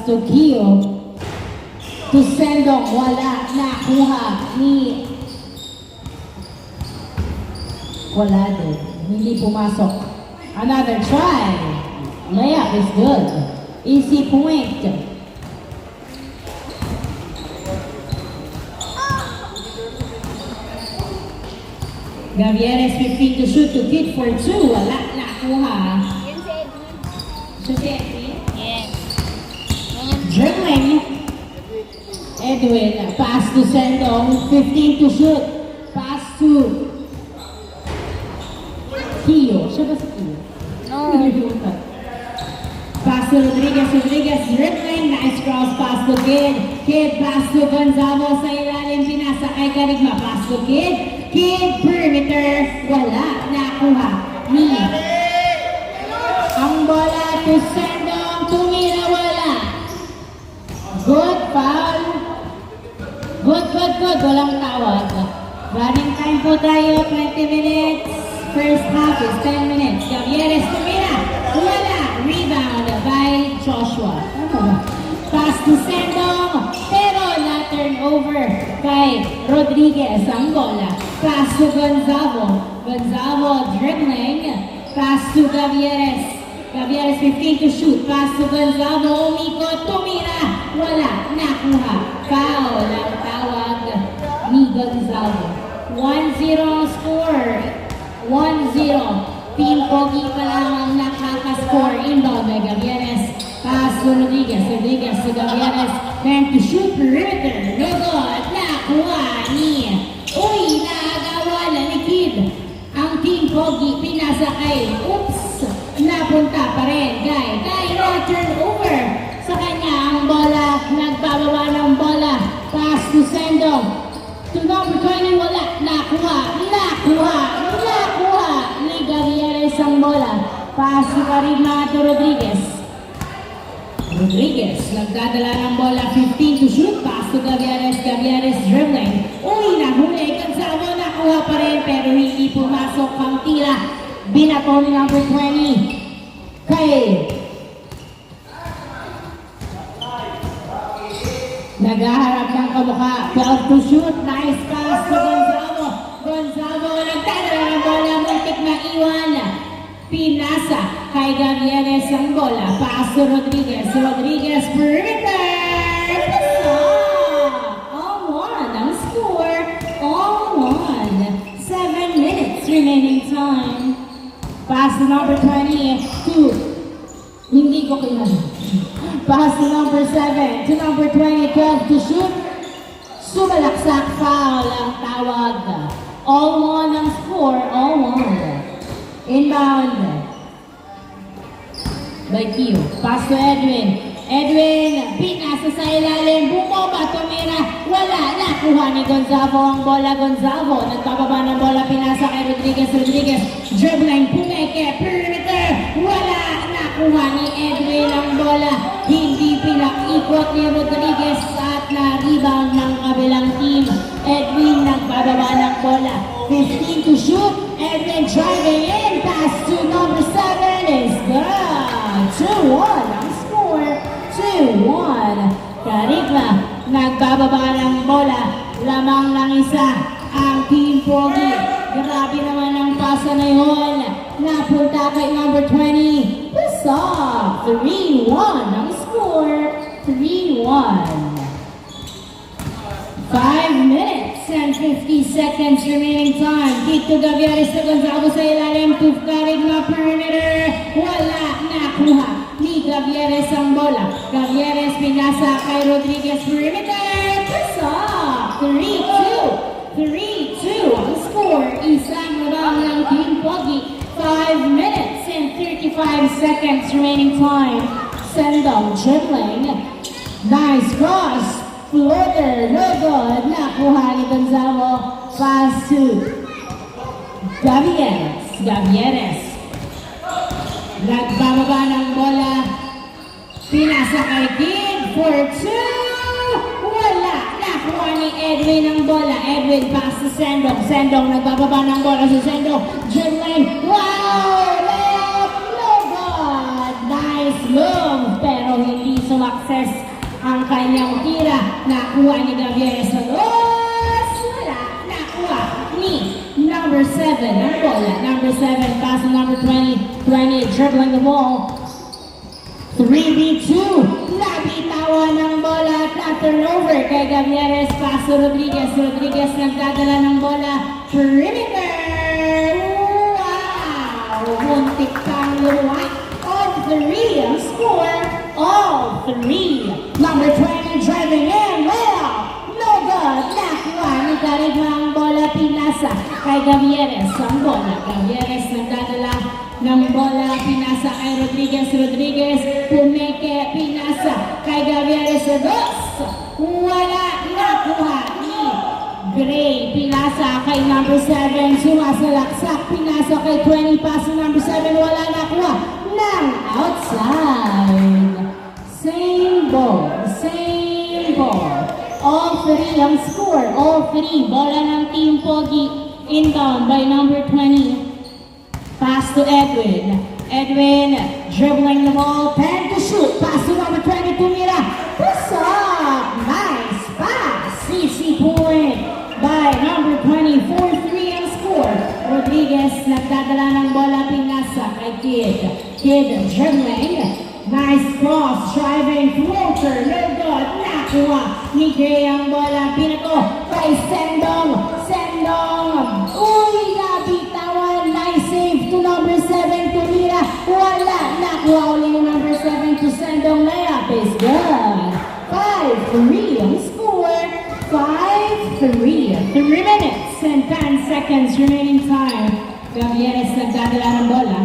to Gio. To Sendong, wala. Nakuha ni... Wala din. Hindi pumasok. Another try. Layup is good. Easy point. Gavieres 15 to shoot to Kid for 2. Wala. Nakuha. Yan si Edwin. So si Edwin. Yes. Dribbling. Edwin, pass to Sendong, 15 to shoot. Pass to Kio. Siya ba si Kio? No. Pass to Rodriguez. Rodriguez dribbling. Nice cross pass to Kid. Kid pass to Gonzalo sa ilalim. Pinasa kay Karigma. Pass to Kid. Kid perimeter. Wala. Nakuha. Ni. Ang bola to Sendong. Tumira. Wala. Good foul. Good. Walang tawag. Running time po tayo. 20 minutes. First half is 10 minutes. Gavieres tumira. Wala. Rebound by Joshua. Pass to Sendong. Pero na turnover kay Rodriguez ang bola. Pass to Gonzalo. Gonzalo dribbling. Pass to Gavieres. Gavieres 15 to shoot. Pass to Gonzalo. Umikot. Tumira. Wala. Nakuha. Foul ang tawag ni Gonzalo. 1-0 score. 1-0. Team Pogi pa lang ang nakaka-score. Inbound by Gavieres. Pass to Rodriguez. Rodriguez to Gavieres. Then to shoot perimeter. No good. Nakuha ni... Uy! Naagawa na ni Kid. Ang Team Pogi pinasa kay... Oops! Napunta pa rin kay na turnover. Sa kanya ang bola. Nagbababa ng bola. Pass to Sendong. To number 20, wala. Nakuha ni Gavieres ang bola. Pass to Karigma to Rodriguez. Rodriguez, nagdadala ng bola. 15 to shoot. Pass to Gavieres. Gavieres dribbling. Uy, nahuli. Gonzalo nakuha pa rin pero hindi pumasok ang tira. Binato ni number 20. Kay naghaharap ng kamukha. 12 to shoot. Nice pass to Gonzalo. Gonzalo nagdadala ng bola. Muntik na iwan. Pinasa kay Gavieres ang bola. Pass to Rodriguez. Rodriguez perimeter. All-one ang score. All-one. 7 minutes remaining time. Pass to number 22. Hindi ko kilala. Pass to number 7. To number 20. 12 to shoot. Sumalaksak foul ang tawag. All-one ang score. All-one. Inbound by Kio. Pass to Edwin. Edwin, pinasa sa ilalim. Bumaba, tumira. Wala. Nakuha ni Gonzalo ang bola. Gonzalo, nagpababa ng bola. Pinasa kay Rodriguez. Rodriguez, dribbling. Pumeke. Perimeter. Wala. Nakuha ni Edwin ang bola. Hindi pinakikot ni Rodriguez at na-rebound ng kabilang team. Edwin nagbababa ng bola. 15 to shoot. Edwin driving in. Pass to number 7 is good. 2-1 ang score. 2-1. Karigma nagbababa ng bola. Lamang lang isa ang Team Pogi. Grabe naman ang pasa na yun. Napunta kay number 20. Pass off. 3-1 ang score. 3-1. 5 minutes and 50 seconds remaining time. Dito Gavieres to Gonzalo sa ilalim. To Karigma perimeter. Wala. Nakuha ni Gavieres ang bola. Gavieres pinasa kay Rodriguez perimeter. Pass off. 3-2. 3-2 ang score. Isang labang ng Team Pogi. 5 minutes and 35 seconds remaining time. Sendong dribbling. Nice cross. Floater, no good. Nakuha ni Gonzalo. Pass to Gavieres. Gavieres. Nagbababa ng bola. Pinasa kay Kid for 2. Wala. Nakuha ni Edwin ang bola. Edwin pass to Sendong. Sendong nagbababa ng bola sa Sendong. Dribbling. Wow! Layup! No good. Nice move. Pero hindi so sumakses ang kanyang tira. Nakuha ni Gavieres sa dos. Wala. Nakuha ni number 7 ang bola. Number 7 pass to number 20. 20 dribbling the ball. 3v2. Nabitawan ng bola at na-turnover kay Gavieres. Pass to Rodriguez. Rodriguez nagdadala ng bola. Perimeter. Wow! Muntik kang luruan. All 3 ang score. All 3. Number 20 driving in. Well, no good. Nakuha ni Karigma ang bola. Pinasa kay Gavieres ang bola. Gavieres nagdadala ng bola. Pinasa kay Rodriguez. Rodriguez pumeke. Pinasa kay Gavieres sa dos. Wala. Nakuha ni Gray. Pinasa kay number 7. Sumasalaksak. Pinasa kay 20. Pass number 7. Wala. Nakuha ng outside. Same ball. Same ball. All 3 ang score. All 3. Bola ng Team Pogi. Inbound by number 20. Pass to Edwin. Edwin dribbling the ball. 10 to shoot. Pass to number 20. Tumira. Push up. Nice pass. CC point by number 20. 4-3 ang score. Rodriguez nagdadala ng bola. Pinasa kay Kid. Kid dribbling. Nice cross. Driving floater. No good. Nakuha ni Gray ang bola. Pinato kay Sendong. Sendong. Uy, nabitawan. Nice save to number 7. Tumira. Wala. Nakuha ulit ni number 7 to Sendong. Layup is good. 5-3 ang score. 5-3. 3 minutes and 10 seconds remaining time. Gavieres nagdadala ng bola.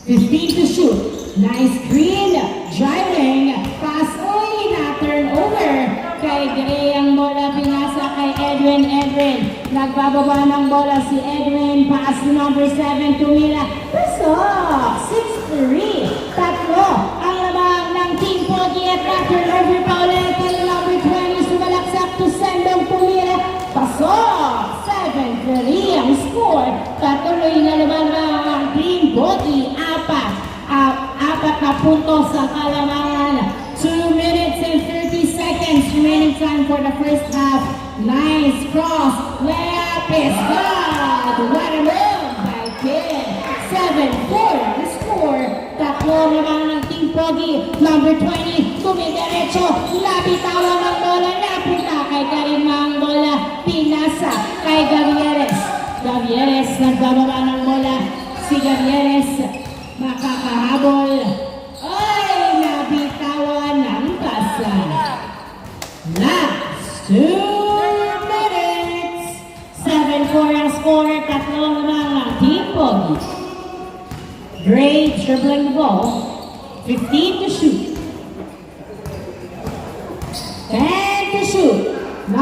15 to shoot. Nice screen. Driving. Pass. Uy, na-turn over. Kay Gray ang bola. Pinasa kay Edwin. Edwin. Nagbababa ng bola si Edwin. Pass to number 7. Tumira. Pasok. 6-3. Tatlo ang labang ng Team Pogi at na-turn over pa ulit. Kay number 20. Sumalaksak to Sendong. Tumira. Pasok. 7-3 ang score. Patuloy na laban ang Team Pogi. Apat na puntos sa kalamangan. 2 minutes and 30 seconds remaining time for the first half. Nice cross. Layup is good. What a move by Kid. 7-4 ang score. Tatlo naman ng Team Pogi. Number 20. Tumidiretso. Nabitawan ng bola. Napunta kay Karima ang bola. Pinasa kay Gavieres. Gavieres nagbababa ng bola. Si Gavieres makakahabol. Ay, nabitawan ng pasa. Last 2 minutes. 7-4 ang score. Tatlo naman ng Team Pogi. Gray dribbling the ball. 15 to shoot. 10 to shoot. 9.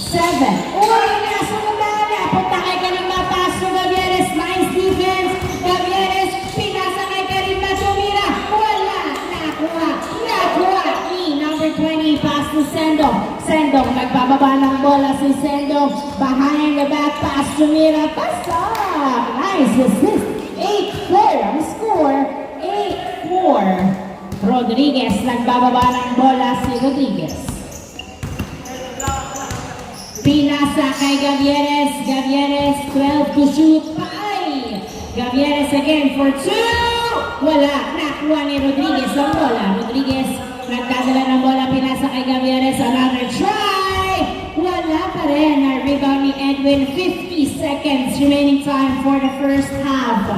7. Uy, nasa na. Punta kay Karima. Pass to Gavieres. Nice defense. Gavieres. Pinasa kay Karima. Tumira. Wala. Nakuha. Nakuha. Number 20. Pass to Sendong. Sendong. Nagbababa ng bola si Sendong. Behind the back. Pass to Mira. Pasok. Nice assist. 8-4 ang score. 8-4. Rodriguez. Nagbababa ng bola si Rodriguez. Pinasa kay Gavieres. Gavieres, 12 to shoot. Pay! Gavieres again for 2. Wala. Nakuha ni Rodriguez ang bola. Rodriguez, nagkadala ng bola. Pinasa kay Gavieres. Another try. Wala pa rin. Rebound ni Edwin. 50 seconds remaining time for the first half.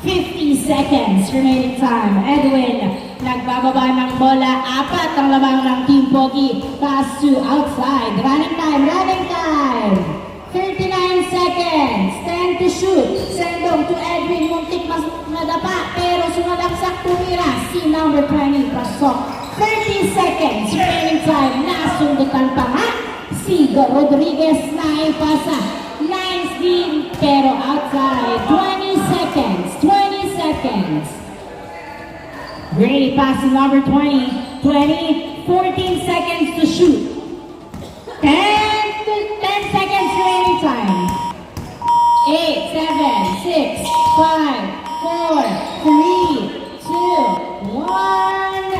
50 seconds remaining time. Edwin, nagbababa ng bola. 4 ang lamang ng Team Pogi. Pass to outside. Running time, running time. 39 seconds. 10 to shoot. Sendong to Edwin. Muntik mas nadapa. Pero sumalaksak tumira. Si number 20. Pasok. 30 seconds remaining time. Nasundutan pa nga. Si Rodriguez na ipasa. Nice din. Pero outside. 20 seconds. 20 seconds. Gray pass to number 20. 20, 14 seconds to shoot. 10 seconds remaining time. 8, 7, 6, 5, 4, 3, 2, 1.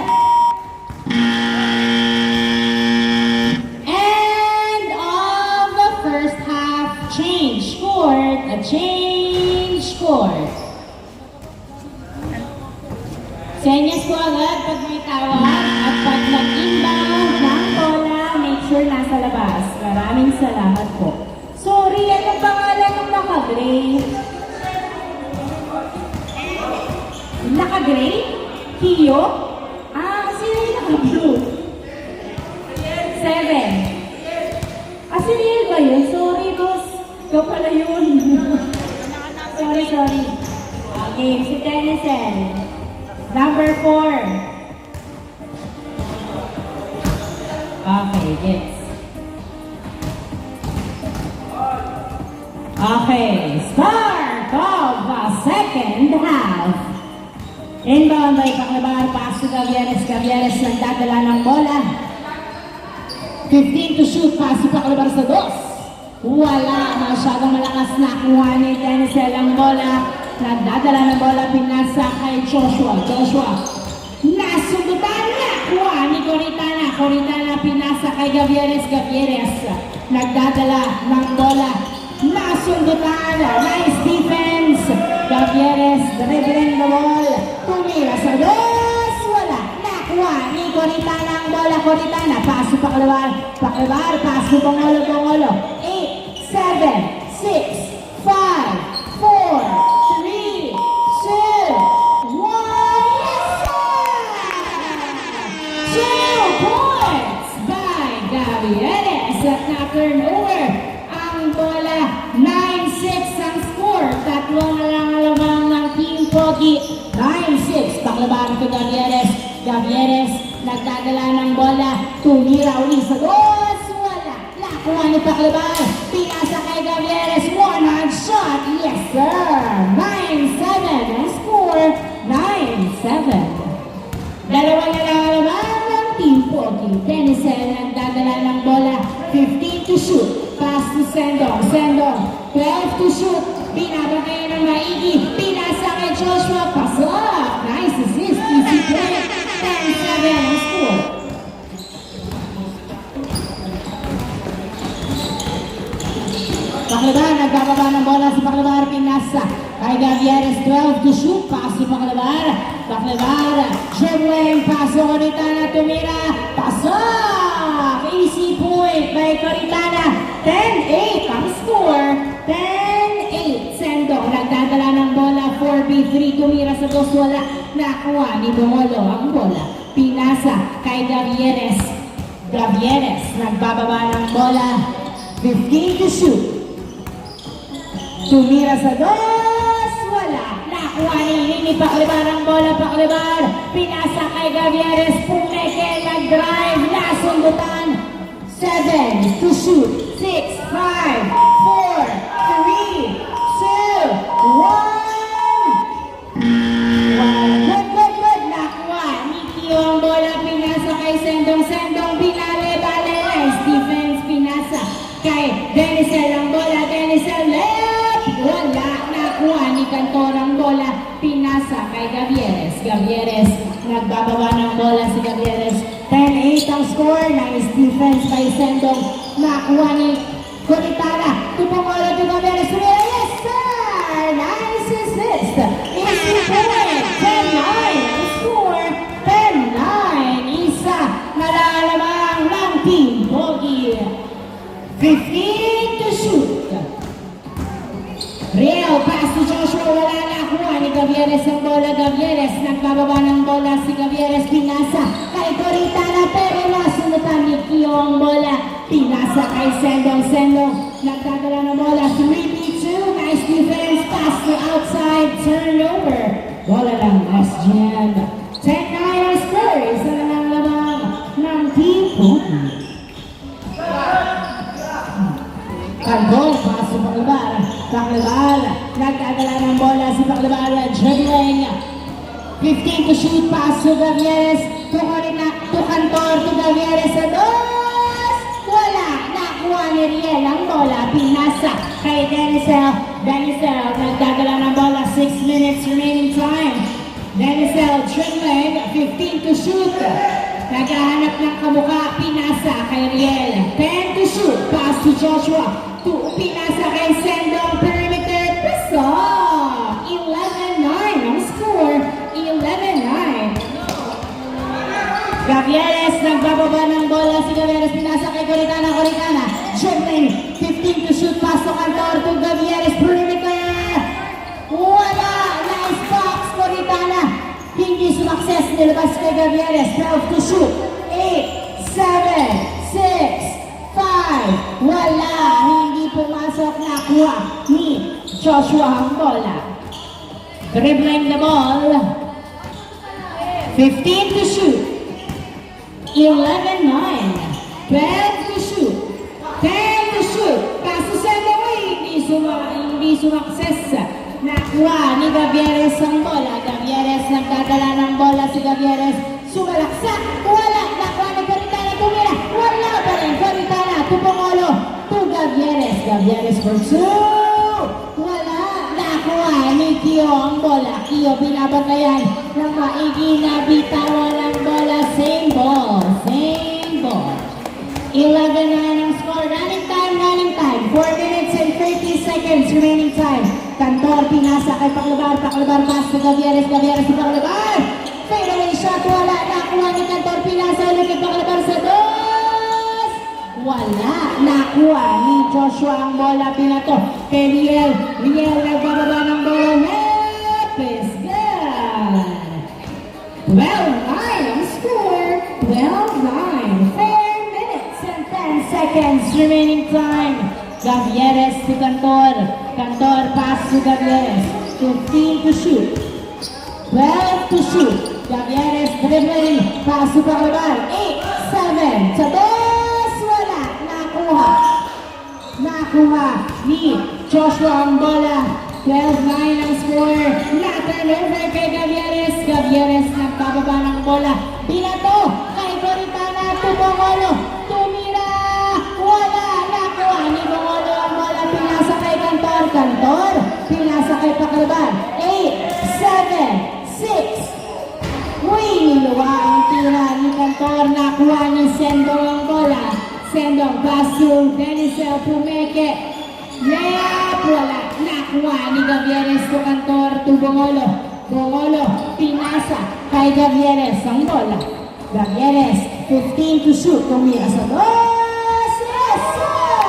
Next po agad, pag may tawag at pag nag-inbound ng bola, make sure nasa labas. Maraming salamat po. Sorry, anong pangalan ng naka-gray? Naka-gray? Kiyo? Sino yung naka-blue? 7. Si Riel ba yun? Sorry, boss. Ikaw pala yun. sorry. Okay, si Tennyson. Number 4. Okay, yes. Okay, start of the second half. Inbound by Paclabar, pass to Gavieres. Gavieres nagdadala ng bola. 15 to shoot, pass to Paclabar sa 2. Wala, masyadong malakas na kuha ni Denzel ang bola. Nagdadala ng bola, pinasa kay Joshua. Nasundutan na, kuha ni Coritana, pinasa kay Gavieres. Nagdadala ng bola. Nasundutan, nice defense. Gavieres, dribbling the ball. Tumira sa 2. Wala, nakuha ni Coritana ang bola. Coritana, paso Paclabar, paso Bongolo. 8, 7, 6, 5, 4, 3, 2, 1. 2 points by Gavieres at na-turnover ang bola. 9-6 ang score. Tatlo na lang alamang ng Team Pogi. 9-6. Paclabar to Gavieres. Gavieres nagdadala ng bola. Tumira uli sa 2. Wala. Nakuha ni Paclabar. Pinasa kay Gavieres. One-hand shot. Yes, sir. 9-7 ang score. 9-7. Dalawa na lang alamang ng Team Pogi. Denzel nagdadala ng bola. 15 to shoot. Pass to Sendong. 12 to shoot. Binabagay ng maigi. Pinasa kay Joshua. Pasok. Nice assist. Easy play. 10-7 ang score. Paclabar, nagbababa ng bola si Paclabar. Pinasa kay Gavieres. 12 to shoot. Pass si Paclabar. Dribbling. Paso Coritana. Tumira. Pasok. Easy point by Coritana. 10-8 ang score. 10-8. Sendong nagdadala ng bola. 4v3. Tumira sa 2. Wala. Nakuha ni Bongolo ang bola. Pinasa kay Gavieres. Nagbababa ng bola. 15 to shoot. Tumira sa 2. Wala. Nakuha ni Paclabar ang bola. Paclabar. Pinasa kay Gavieres. Pumeke. Nag-drive. Nasundutan. 7 to shoot. 6, 5, 4, 3, 2, 1. Good. Nakuha ni Kio ang bola. Pinasa kay Sendong. Binale. Nice defense. Pinasa kay Denzel ang bola. Denzel left. Wala. Nakuha ni Cantor ang bola. Pinasa kay Gavieres. Nagbababa ng bola si Gavieres. 10-8 ang score. Nice defense by Sendong. Nakuha ni Coritana. Tupongolo to Gavieres. Yes, sir! Nice assist. Easy point. 10-9 ang score. 10-9. Isa nalalamang ng Team Pogi. 15 to shoot. Real pass to Joshua. Wala nakuha ni Gavieres ang bola. Gavieres nagbababa ng bola si Gavieres. Pinasa kay Coritana pero nasundutan ni Kio ang bola. Pinasa kay Sendong. Nagdadala ng bola. 3v2. Nice defense. Pass to outside. Turnover. Bola lang. Last jam. 10-9 ang score. Isa na lang lamang ng Team Pogi. Kandong. Pass to Paclabar. Nagdadala ng bola si Paclabar. Dribbling. 15 to shoot. Pass to Gavieres. To Cantor. To Gavieres. Sa 2. Wala. Nakuha ni Riel ang bola. Pinasa kay Denzel. Nagdadala ng bola. 6 minutes remaining time. Denzel dribbling. 15 to shoot. Naghahanap ng kamuka. Pinasa kay Riel. 10 to shoot. Pass to Joshua. Pinasa kay Sendong. Perimeter. Pasok. 11-9 ang score. 11-9. Gavieres, nagbababa ng bola si Gavieres, pinasa kay Coritana, Coritana, dribbling, 15 to shoot, pass to Cantor to Gavieres, perimeter, wala, nice box, Coritana, hindi sumakses, nilabas kay Gavieres, 12 to shoot, 8, 7, 6, 5, wala, hindi pumasok, nakuha ni Joshua ang bola. Dribbling the ball, 15 to shoot, 11-9, 12 to shoot, 10 to shoot, pass to center away, hindi sumakses. Nakuha ni Gavieres ang bola. Gavieres nagdadala ng bola si Gavieres. Sumalaksak, wala, nakuha ni Coritana, tumira, wala pa rin. Coritana, tupongolo, to Gavieres. Gavieres for two, wala, nakuha ni Kio ang bola. Kio binabantayan ng maigi na bitawan ng bola. Same ball, same ball. 11-9 ang score. Running time. 4 minutes and 30 seconds remaining time. Cantor, pinasa kay Paclabar, pass to Gavieres, Gavieres to Paclabar. Fade away shot, wala, nakuha ni Cantor, pinasa ulit kay Paclabar sa dos. Wala, nakuha ni Joshua ang bola, pinato kay Riel. Riel nagbababa ng bola, Lapis, good. 12-9 ang score. 12-9. 4 minutes and 10 seconds remaining time. Gavieres to Cantor. Cantor pass to Gavieres. 15 to shoot. 12 to shoot. Gavieres dribbling. Pass to Paclabar. 8, 7. Sa dos. Wala. Nakuha ni Joshua ang bola. 12-9 ang score. Na-turnover kay Gavieres. Gavieres nagpababa ng bola. Binato kay Coritana. Tumongolo. Tumira. Wala. Nakuha ni Bongolo ang bola. Pinasa kay Cantor. Cantor. Pinasa kay Paclabar. 8, 7, 6. Uy, niluwa ang tira ni Cantor. Nakuha ni Sendong ang bola. Sendong pass to Denisel Pumeke. Layup, wala. Nakuha ni Gavieres to Cantor to Bongolo. Bongolo, pinasa kay Gavieres ang bola. Gavieres, 15 to shoot. Tumira sa dos. Yes, sir!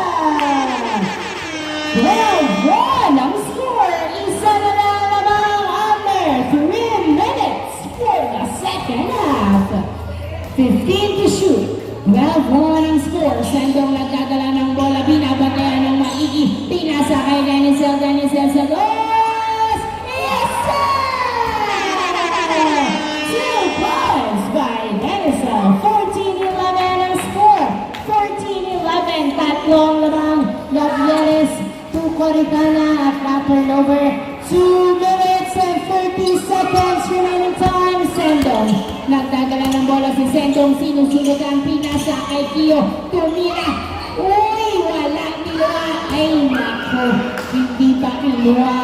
12-1 ang score. Isa na lang lamang under 3 minutes for the second half. 15 to shoot. 12-1 ang score. Sendong nagdadala ng bola. Binabantayan ng maigi. Pinasa kay Denisel. Denisel sa dos. Yes, sir! 2 points by Denisel. 14-11 ang score. 14-11. Tatlong lamang. Gavieres to Coritana at na-turnover. 2 minutes and 30 seconds remaining time. Sendong. Nagdadala ng bola si Sendong. Sinusunod ang pinasa kay Kio. Tumira. Uy, wala. Niluwa. Ay, nako. Hindi pa niluwa.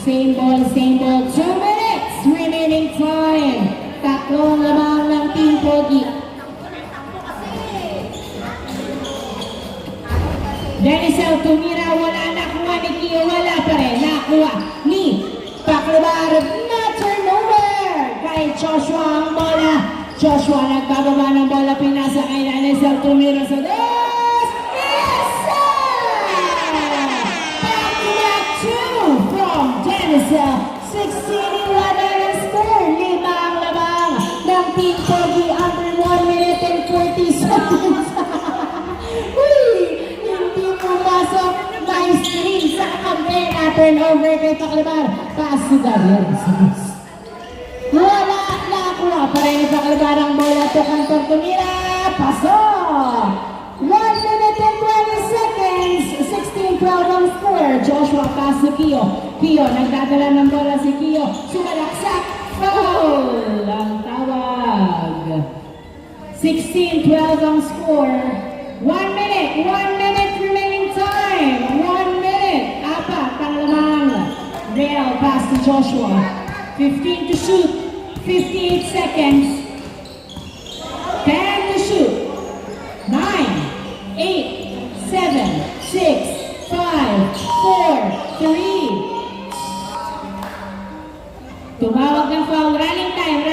Same ball, same ball. 2 minutes remaining time. Tatlong lamang ng Team Pogi. Denisel tumira. Wala. Nakuha ni Kio. Wala pa rin. Nakuha ni Paclabar. Na turnover kay Joshua ang bola. Joshua nagbababa ng bola. Pinasa kay Denisel. Tumira sa dos. Yes, sir! Back-to-back 2 from Denisel. 16-11 ang score. 5 ang lamang ng Team Pogi under 1 minute and 40 seconds. Uy! Hindi pumasok. Nice screen sa kampe na turnover kay Paclabar. Pass to Gavieres. Wala. Nakuha pa rin ni Paclabar ang bola to Cantor. Tumira. Paso. 1 minute and 20 seconds. 16-12 ang score. Joshua pass to Kio. Kio. Nagdadala ng bola si Kio. Sumalaksak. Foul. Ang tawag. 16-12 ang score. 1 minute remaining time. 1 minute. Apat ang lamang. Real pass to Joshua. 15 to shoot. 58 seconds. 10 to shoot. 9, 8, 7, 6, 5, 4, 3. Tumawag ng foul. Running time.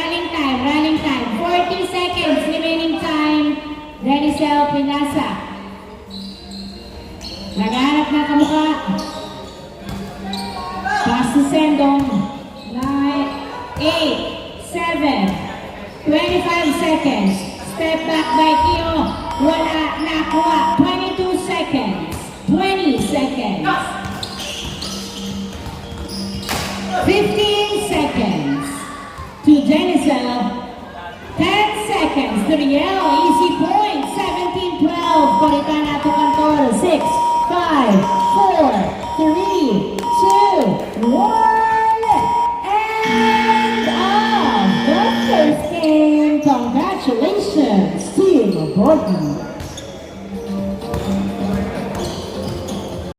40 seconds. Denzel Pinasa. Naghahanap na kamukha. Pass to Sendong. 9, 8, 7, 25 seconds. Step back by Kio. Wala nakuha. 22 seconds. 20 seconds. 15 seconds. To Denzel. 10 seconds. To Riel. Easy point. 17-12. Palitan nato Kantor. 6, 5, 4, 3, 2, 1. End of the first game. Congratulations, Team Borgi.